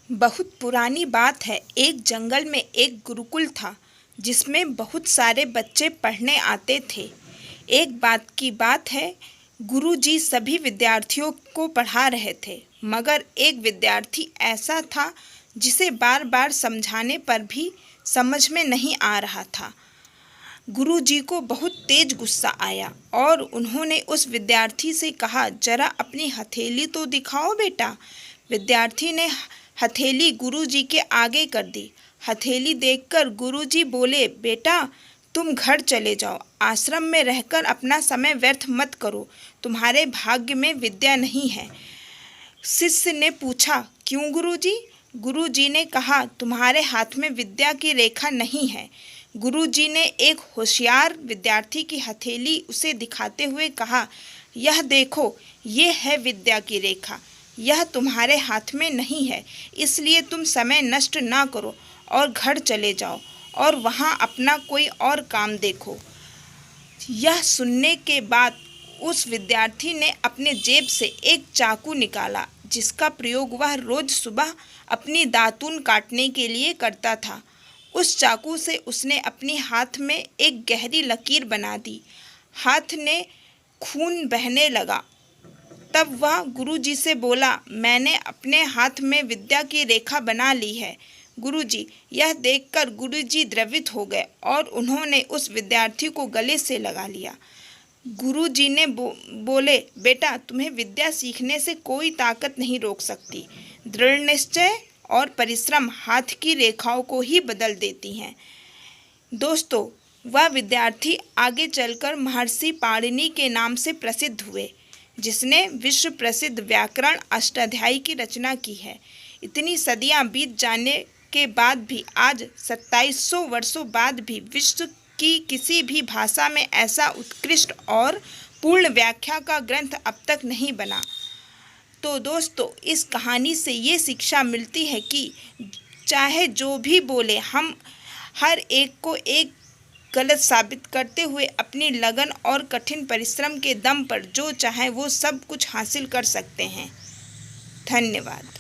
बहुत पुरानी बात है। एक जंगल में एक गुरुकुल था जिसमें बहुत सारे बच्चे पढ़ने आते थे। एक बात की बात है, गुरुजी सभी विद्यार्थियों को पढ़ा रहे थे, मगर एक विद्यार्थी ऐसा था जिसे बार बार समझाने पर भी समझ में नहीं आ रहा था। गुरुजी को बहुत तेज गुस्सा आया और उन्होंने उस विद्यार्थी से कहा, जरा अपनी हथेली तो दिखाओ बेटा। विद्यार्थी ने हथेली गुरुजी के आगे कर दी। हथेली देखकर गुरुजी बोले, बेटा तुम घर चले जाओ, आश्रम में रहकर अपना समय व्यर्थ मत करो, तुम्हारे भाग्य में विद्या नहीं है। शिष्य ने पूछा, क्यों गुरुजी? गुरुजी ने कहा, तुम्हारे हाथ में विद्या की रेखा नहीं है। गुरुजी ने एक होशियार विद्यार्थी की हथेली उसे दिखाते हुए कहा, यह देखो, ये है विद्या की रेखा, यह तुम्हारे हाथ में नहीं है, इसलिए तुम समय नष्ट ना करो और घर चले जाओ और वहाँ अपना कोई और काम देखो। यह सुनने के बाद उस विद्यार्थी ने अपने जेब से एक चाकू निकाला, जिसका प्रयोग वह रोज सुबह अपनी दातून काटने के लिए करता था। उस चाकू से उसने अपने हाथ में एक गहरी लकीर बना दी। हाथ ने खून बहने लगा। तब वह गुरुजी से बोला, मैंने अपने हाथ में विद्या की रेखा बना ली है गुरुजी। यह देखकर गुरुजी द्रवित हो गए और उन्होंने उस विद्यार्थी को गले से लगा लिया। गुरुजी ने बोले, बेटा तुम्हें विद्या सीखने से कोई ताकत नहीं रोक सकती। दृढ़ निश्चय और परिश्रम हाथ की रेखाओं को ही बदल देती हैं। दोस्तों, वह विद्यार्थी आगे चलकर महर्षि पाणिनि के नाम से प्रसिद्ध हुए, जिसने विश्व प्रसिद्ध व्याकरण अष्टाध्यायी की रचना की है। इतनी सदियां बीत जाने के बाद भी आज 2700 वर्षों बाद भी विश्व की किसी भी भाषा में ऐसा उत्कृष्ट और पूर्ण व्याख्या का ग्रंथ अब तक नहीं बना। तो दोस्तों, इस कहानी से ये शिक्षा मिलती है कि चाहे जो भी बोले, हम हर एक को एक गलत साबित करते हुए अपनी लगन और कठिन परिश्रम के दम पर जो चाहे वो सब कुछ हासिल कर सकते हैं। धन्यवाद।